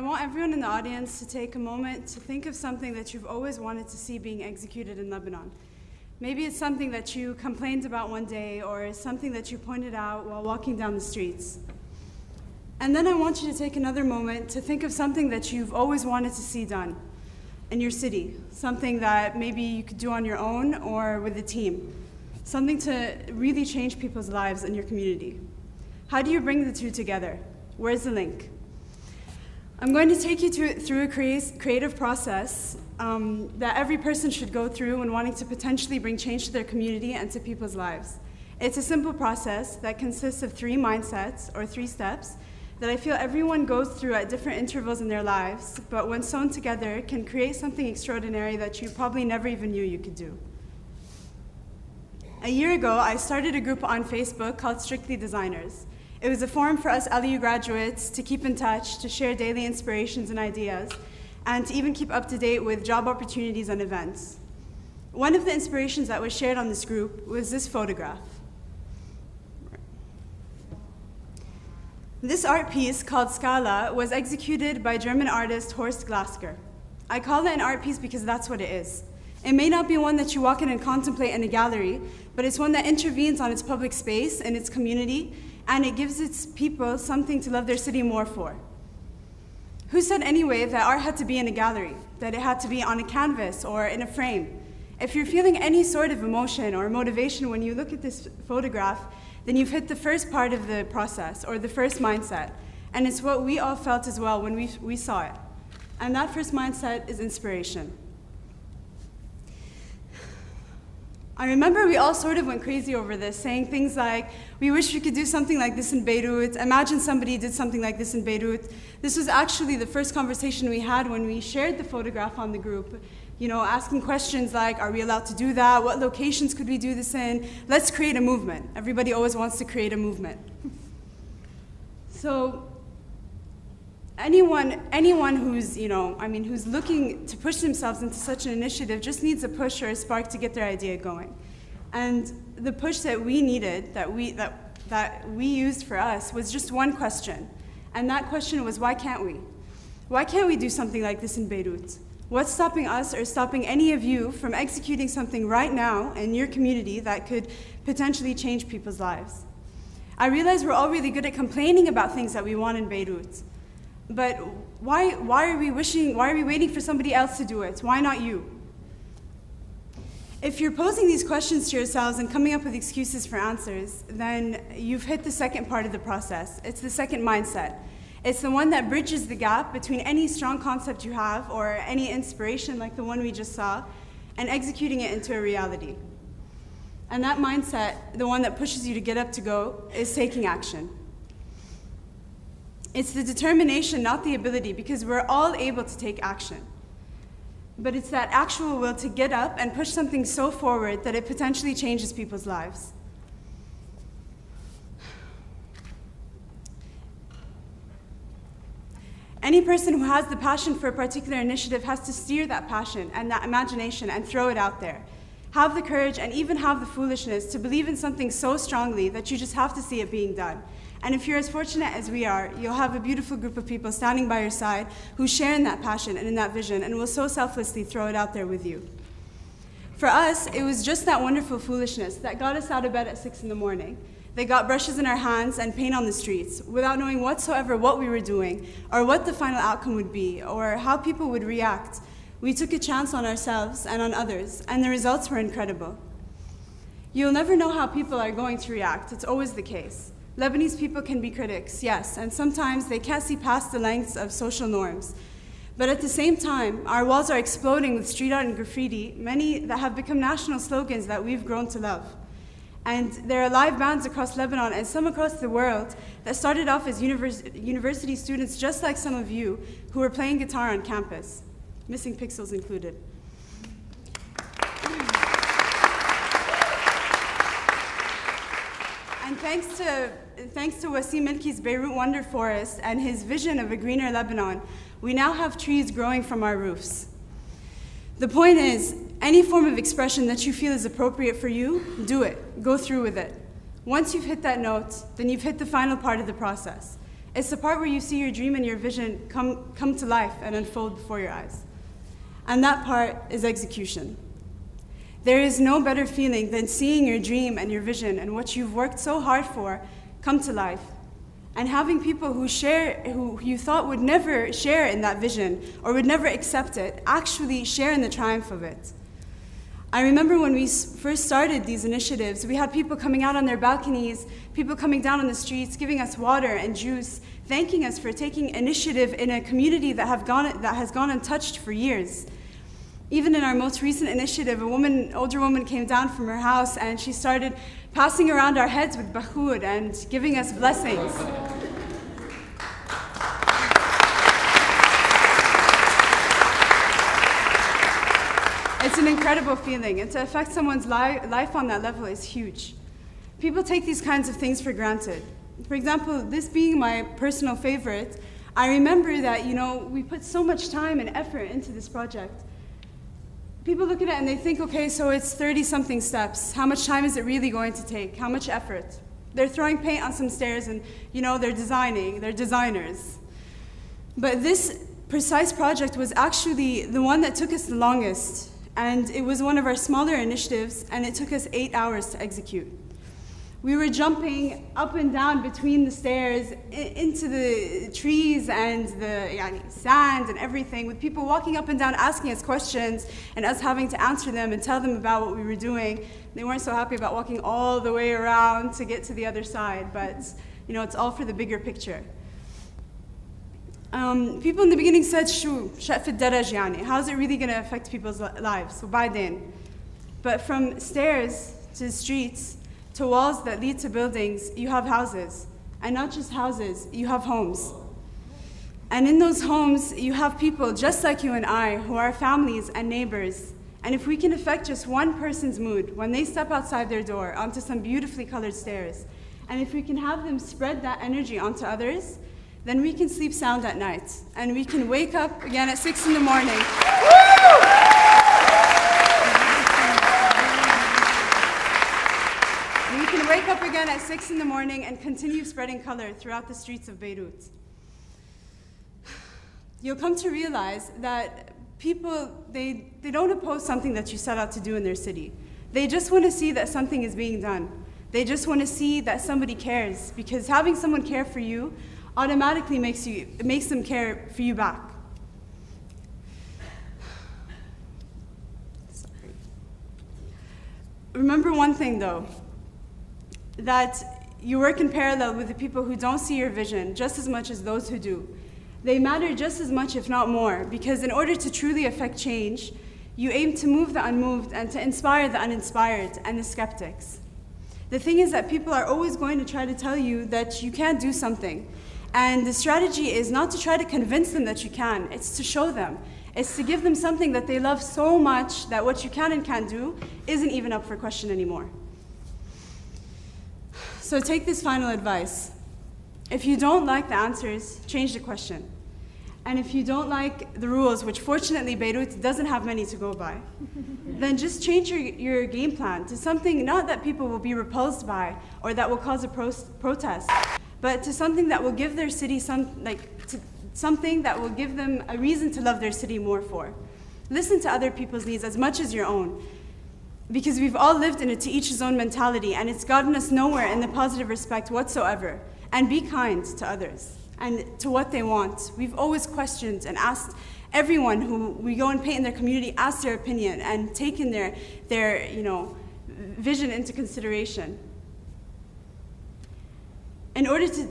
want everyone in the audience to take a moment to think of something that you've always wanted to see being executed in Lebanon. Maybe it's something that you complained about one day, or something that you pointed out while walking down the streets. And then I want you to take another moment to think of something that you've always wanted to see done in your city, something that maybe you could do on your own or with a team, something to really change people's lives in your community. How do you bring the two together? Where's the link? I'm going to take you through a creative process that every person should go through when wanting to potentially bring change to their community and to people's lives. It's a simple process that consists of 3 mindsets, or 3 steps, that I feel everyone goes through at different intervals in their lives, but when sewn together can create something extraordinary that you probably never even knew you could do. A year ago, I started a group on Facebook called Strictly Dihzahyners. It was a forum for us LEU graduates to keep in touch, to share daily inspirations and ideas, and to even keep up to date with job opportunities and events. One of the inspirations that was shared on this group was this photograph. This art piece, called Scala, was executed by German artist Horst Glasker. I call it an art piece because that's what it is. It may not be one that you walk in and contemplate in a gallery, but it's one that intervenes on its public space and its community, and it gives its people something to love their city more for. Who said anyway that art had to be in a gallery, that it had to be on a canvas or in a frame? If you're feeling any sort of emotion or motivation when you look at this photograph, then you've hit the first part of the process, or the first mindset. And it's what we all felt as well when we saw it. And that first mindset is inspiration. I remember we all sort of went crazy over this, saying things like, we wish we could do something like this in Beirut. Imagine somebody did something like this in Beirut. This was actually the first conversation we had when we shared the photograph on the group. You know, asking questions like, are we allowed to do that? What locations could we do this in? Let's create a movement. Everybody always wants to create a movement. So anyone who's, who's looking to push themselves into such an initiative just needs a push or a spark to get their idea going. And the push that we needed, that we used for us, was just one question. And that question was, why can't we? Why can't we do something like this in Beirut? What's stopping us or stopping any of you from executing something right now in your community that could potentially change people's lives? I realize we're all really good at complaining about things that we want in Beirut. But why are we waiting for somebody else to do it? Why not you? If you're posing these questions to yourselves and coming up with excuses for answers, then you've hit the second part of the process. It's the second mindset. It's the one that bridges the gap between any strong concept you have or any inspiration like the one we just saw and executing it into a reality. And that mindset, the one that pushes you to get up to go, is taking action. It's the determination, not the ability, because we're all able to take action. But it's that actual will to get up and push something so forward that it potentially changes people's lives. Any person who has the passion for a particular initiative has to steer that passion and that imagination and throw it out there. Have the courage and even have the foolishness to believe in something so strongly that you just have to see it being done. And if you're as fortunate as we are, you'll have a beautiful group of people standing by your side who share in that passion and in that vision and will so selflessly throw it out there with you. For us, it was just that wonderful foolishness that got us out of bed at 6 in the morning. They got brushes in our hands and paint on the streets without knowing whatsoever what we were doing or what the final outcome would be or how people would react. We took a chance on ourselves and on others, and the results were incredible. You'll never know how people are going to react. It's always the case. Lebanese people can be critics, yes, and sometimes they can't see past the lengths of social norms. But at the same time, our walls are exploding with street art and graffiti, many that have become national slogans that we've grown to love. And there are live bands across Lebanon and some across the world that started off as university students just like some of you who were playing guitar on campus, Missing Pixels included. And thanks to Wasim Milki's Beirut Wonder Forest and his vision of a greener Lebanon, we now have trees growing from our roofs. The point is, any form of expression that you feel is appropriate for you, do it. Go through with it. Once you've hit that note, then you've hit the final part of the process. It's the part where you see your dream and your vision come to life and unfold before your eyes. And that part is execution. There is no better feeling than seeing your dream and your vision and what you've worked so hard for come to life. And having people who you thought would never share in that vision or would never accept it, actually share in the triumph of it. I remember when we first started these initiatives, we had people coming out on their balconies, people coming down on the streets, giving us water and juice, thanking us for taking initiative in a community that has gone untouched for years. Even in our most recent initiative, older woman came down from her house and she started passing around our heads with bakhur and giving us blessings. It's an incredible feeling, and to affect someone's life on that level is huge. People take these kinds of things for granted. For example, this being my personal favorite, I remember that, we put so much time and effort into this project. People look at it and they think, okay, so it's 30-something steps. How much time is it really going to take? How much effort? They're throwing paint on some stairs and, they're designers. But this precise project was actually the one that took us the longest. And it was one of our smaller initiatives, and it took us 8 hours to execute. We were jumping up and down between the stairs, into the trees and the sand and everything, with people walking up and down asking us questions, and us having to answer them and tell them about what we were doing. They weren't so happy about walking all the way around to get to the other side, but it's all for the bigger picture. People in the beginning said, how's it really going to affect people's lives? But from stairs to streets to walls that lead to buildings, you have houses. And not just houses, you have homes. And in those homes, you have people just like you and I, who are families and neighbors. And if we can affect just one person's mood when they step outside their door onto some beautifully colored stairs, and if we can have them spread that energy onto others, then we can sleep sound at night, and we can wake up again at 6 in the morning. We can wake up again at 6 in the morning and continue spreading color throughout the streets of Beirut. You'll come to realize that people, they don't oppose something that you set out to do in their city. They just want to see that something is being done. They just want to see that somebody cares, because having someone care for you automatically makes them care for you back. Sorry. Remember one thing though, that you work in parallel with the people who don't see your vision just as much as those who do. They matter just as much, if not more, because in order to truly affect change, you aim to move the unmoved and to inspire the uninspired and the skeptics. The thing is that people are always going to try to tell you that you can't do something. And the strategy is not to try to convince them that you can, it's to show them. It's to give them something that they love so much that what you can and can't do isn't even up for question anymore. So take this final advice. If you don't like the answers, change the question. And if you don't like the rules, which fortunately Beirut doesn't have many to go by, then just change your game plan to something not that people will be repulsed by or that will cause a protest, but to something that will give their city something that will give them a reason to love their city more for. Listen to other people's needs as much as your own, because we've all lived in a to each his own mentality, and it's gotten us nowhere in the positive respect whatsoever. And be kind to others and to what they want. We've always questioned and asked everyone who we go and paint in their community, ask their opinion and taken their vision into consideration. In order to